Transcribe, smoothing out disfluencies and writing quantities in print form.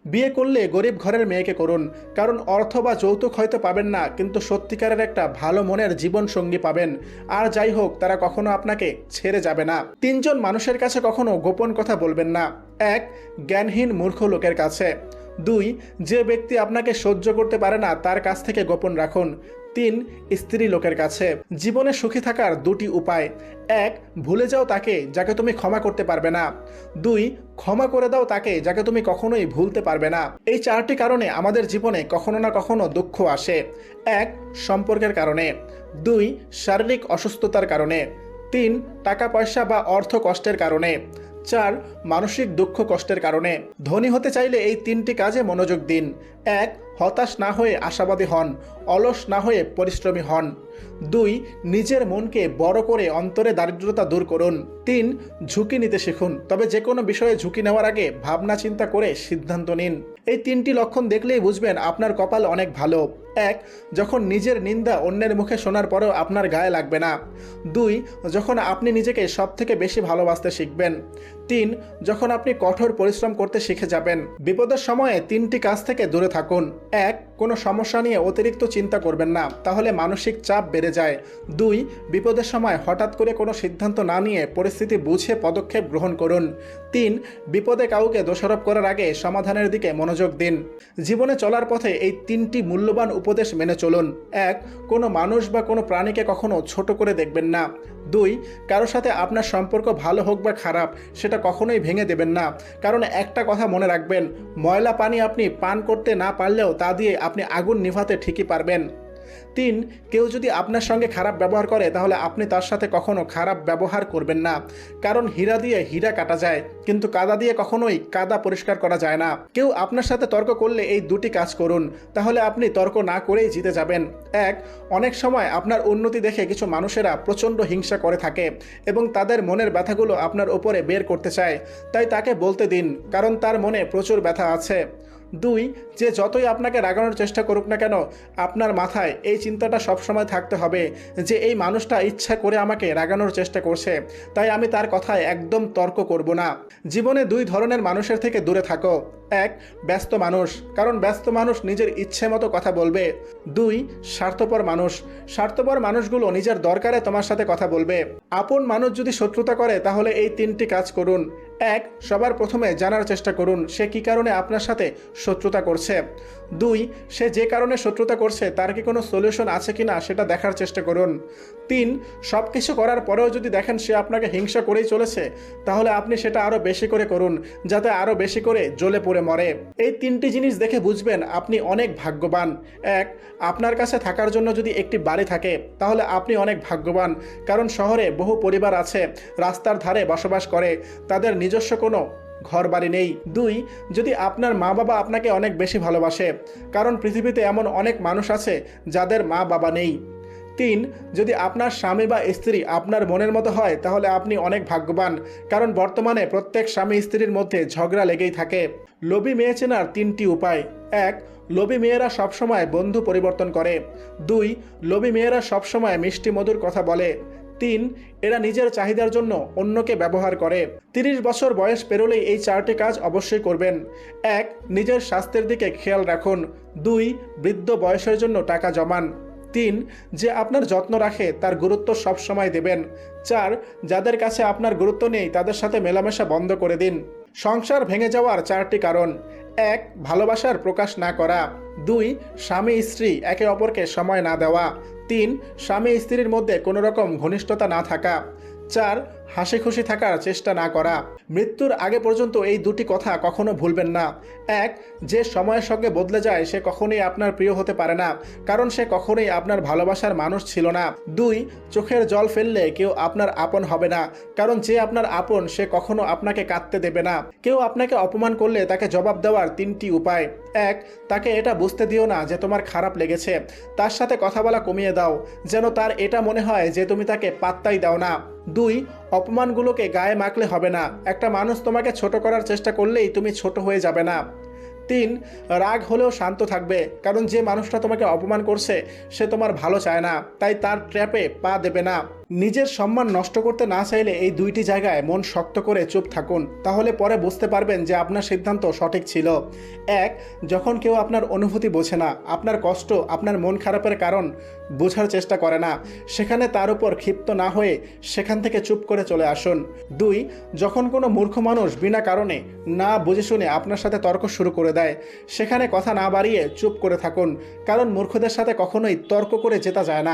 বিয়ে করলে গরিব ঘরের মেয়েকে করুন, কারণ অর্থ বা যৌতুক হয়তো পাবেন না, কিন্তু সত্যিকারের একটা ভালো মনের জীবন সঙ্গী পাবেন। আর যাই হোক, তারা কখনো আপনাকে ছেড়ে যাবে না। তিনজন মানুষের কাছে কখনো গোপন কথা বলবেন না। এক, জ্ঞানহীন মূর্খ লোকের কাছে। দুই, যে ব্যক্তি আপনাকে সহ্য করতে পারে না তার কাছ থেকে গোপন রাখুন। তিন, স্ত্রী লোকের কাছে। জীবনে সুখী থাকার দুটি উপায়: এক, ভুলে যাও তাকে যাকে তুমি ক্ষমা করতে পারবে না। দুই, ক্ষমা করে দাও তাকে যাকে তুমি কখনোই ভুলতে পারবে না। এই চারটি কারণে আমাদের জীবনে কখনো না কখনো দুঃখ আসে। এক, সম্পর্কের কারণে। দুই, শারীরিক অসুস্থতার কারণে। তিন, টাকা পয়সা বা অর্থ কষ্টের কারণে। চার, মানসিক দুঃখ কষ্টের কারণে। ধনী হতে চাইলে এই তিনটি কাজে মনোযোগ দিন। এক, হতাশ না হয়ে আশাবাদী হন, অলস না হয়ে পরিশ্রমী হন। দুই, নিজের মনকে বড় করে অন্তরে দারিদ্রতা দূর করুন। তিন, ঝুঁকি নিতে শিখুন, তবে যে কোনো বিষয়ে ঝুঁকি নেওয়ার আগে ভাবনা চিন্তা করে সিদ্ধান্ত নিন। এই তিনটি লক্ষণ দেখলেই বুঝবেন আপনার কপাল অনেক ভালো। এক, যখন নিজের নিন্দা অন্যের মুখে শোনার পরেও আপনার গায়ে লাগবে না। দুই, যখন আপনি নিজেকে সবথেকে বেশি ভালোবাসতে শিখবেন। তিন, যখন আপনি কঠোর পরিশ্রম করতে শিখে যাবেন। বিপদের সময়ে তিনটি কাজ থেকে দূরে থাকুন। এক, কোনো সমস্যা নিয়ে অতিরিক্ত চিন্তা করবেন না, তাহলে মানসিক চাপ বেড়ে যায়। দুই, বিপদের সময় হঠাৎ করে কোনো সিদ্ধান্ত না নিয়ে পরিস্থিতি বুঝে পদক্ষেপ গ্রহণ করুন। তিন, বিপদে কাউকে দোষারোপ করার আগে সমাধানের দিকে মনোযোগ দিন। জীবনে চলার পথে এই তিনটি মূল্যবান উপদেশ মেনে চলুন। এক, কোনো মানুষ বা কোনো প্রাণীকে কখনো ছোট করে দেখবেন না। দুই, কারোর সাথে আপনার সম্পর্ক ভালো হোক বা খারাপ সেটা কখনোই ভেঙে দেবেন না, কারণ একটা কথা মনে রাখবেন, ময়লা পানি আপনি পান করতে না পারলেও তা দিয়ে আপনি আগুন নিভাতে ঠিকই পারবেন। তিন, কেউ যদি আপনার সঙ্গে খারাপ ব্যবহার করে তাহলে আপনি তার সাথে কখনো খারাপ ব্যবহার করবেন না, কারণ হীরা দিয়ে হীরা কাটা যায়, কিন্তু কাদা দিয়ে কখনোই কাদা পরিষ্কার করা যায় না। কেউ আপনার সাথে তর্ক করলে এই দুটি কাজ করুন, তাহলে আপনি তর্ক না করেই জিতে যাবেন। এক, অনেক সময় আপনার উন্নতি দেখে কিছু মানুষেরা প্রচণ্ড হিংসা করে থাকে এবং তাদের মনের ব্যথাগুলো আপনার ওপরে বের করতে চায়, তাই তাকে বলতে দিন, কারণ তার মনে প্রচুর ব্যথা আছে। দুই, যে যতই আপনাকে রাগানোর চেষ্টা করুক না কেন, আপনার মাথায় এই চিন্তাটা সবসময় থাকতে হবে যে এই মানুষটা ইচ্ছা করে আমাকে রাগানোর চেষ্টা করছে, তাই আমি তার কথায় একদম তর্ক করব না। জীবনে দুই ধরনের মানুষের থেকে দূরে থাকো। এক, ব্যস্ত মানুষ, কারণ ব্যস্ত মানুষ নিজের ইচ্ছে মতো কথা বলবে। দুই, স্বার্থপর মানুষ, স্বার্থপর মানুষগুলো নিজের দরকারে তোমার সাথে কথা বলবে। আপন মানুষ যদি শত্রুতা করে তাহলে এই তিনটি কাজ করুন। এক, সবার প্রথমে জানার চেষ্টা করুন সে কী কারণে আপনার সাথে শত্রুতা করছে। দুই, সে যে কারণে শত্রুতা করছে তার কি কোনো সলিউশন আছে কি না সেটা দেখার চেষ্টা করুন। তিন, সব কিছু করার পরেও যদি দেখেন সে আপনাকে হিংসা করেই চলেছে, তাহলে আপনি সেটা আরও বেশি করে করুন, যাতে আরও বেশি করে জ্বলে পড়ে মরে। এই তিনটি জিনিস দেখে বুঝবেন আপনি অনেক ভাগ্যবান। এক, আপনার কাছে থাকার জন্য যদি একটি বাড়ি থাকে তাহলে আপনি অনেক ভাগ্যবান, কারণ শহরে বহু পরিবার আছে রাস্তার ধারে বসবাস করে, তাদের নিজস্ব কোনো ঘর বাড়ি নেই। দুই, যদি আপনার মা বাবা আপনাকে অনেক বেশি ভালোবাসে, কারণ পৃথিবীতে এমন অনেক মানুষ আছে যাদের মা বাবা নেই। তিন, যদি আপনার স্বামী বা স্ত্রী আপনার মনের মতো হয় তাহলে আপনি অনেক ভাগ্যবান, কারণ বর্তমানে প্রত্যেক স্বামী স্ত্রীর মধ্যে ঝগড়া লেগেই থাকে। লোভী মেয়ে চেনার তিনটি উপায়: এক, লোভী মেয়েরা সবসময় বন্ধু পরিবর্তন করে। দুই, লোভী মেয়েরা সবসময় মিষ্টি মধুর কথা বলে। তিন, এরা নিজের চাহিদার জন্য অন্যকে ব্যবহার করে। 30 বছর বয়স পেরোলেই এই চারটি কাজ অবশ্যই করবেন। এক, নিজের স্বাস্থ্যের দিকে খেয়াল রাখুন। দুই, বৃদ্ধ বয়সের জন্য টাকা জমান। তিন, যে আপনার যত্ন রাখে তার গুরুত্ব সবসময় দেবেন। চার, যাদের কাছে আপনার গুরুত্ব নেই তাদের সাথে মেলামেশা বন্ধ করে দিন। সংসার ভেঙে যাওয়ার চারটি কারণ: এক, ভালোবাসার প্রকাশ না করা। দুই, স্বামী স্ত্রী একে অপরকে সময় না দেওয়া। তিন, স্বামী স্ত্রীর মধ্যে কোনো রকম ঘনিষ্ঠতা না থাকা। চার, হাসি খুশি থাকার চেষ্টা না করা। মৃত্যুর আগে পর্যন্ত এই দুটি কথা কখনো ভুলবেন না। এক, যে সময়ের সঙ্গে বদলে যায় সে কখনোই আপনার প্রিয় হতে পারে না, কারণ সে কখনোই আপনার ভালোবাসার মানুষ ছিল না। দুই, চোখের জল ফেললে কেউ আপনার আপন হবে না, কারণ যে আপনার আপন সে কখনো আপনাকে কাঁদতে দেবে না। কেউ আপনাকে অপমান করলে তাকে জবাব দেওয়ার তিনটি উপায়: এক, তাকে এটা বুঝতে দিও না যে তোমার খারাপ লেগেছে, তার সাথে কথা বলা কমিয়ে দাও, যেন তার এটা মনে হয় যে তুমি তাকে পাত্তাই দাও না। দুই, অপমানগুলোকে গায়ে মাখলে হবে না, একটা মানুষ তোমাকে ছোট করার চেষ্টা করলেই তুমি ছোট হয়ে যাবে না। তিন, রাগ হলেও শান্ত থাকবে, কারণ যে মানুষটা তোমাকে অপমান করছে সে তোমার ভালো চায় না, তাই তার ট্র্যাপে পা দেবে না। নিজের সম্মান নষ্ট করতে না চাইলে এই দুইটি জায়গায় মন শক্ত করে চুপ থাকুন, তাহলে পরে বুঝতে পারবেন যে আপনার সিদ্ধান্ত সঠিক ছিল। এক, যখন কেউ আপনার অনুভূতি বোঝে না, আপনার কষ্ট, আপনার মন খারাপের কারণ বোঝার চেষ্টা করে না, সেখানে তার উপর ক্ষিপ্ত না হয়ে সেখান থেকে চুপ করে চলে আসুন। দুই, যখন কোনো মূর্খ মানুষ বিনা কারণে না বুঝে শুনে আপনার সাথে তর্ক শুরু করে দেয়, সেখানে কথা না বাড়িয়ে চুপ করে থাকুন, কারণ মূর্খদের সাথে কখনোই তর্ক করে জেতা যায় না।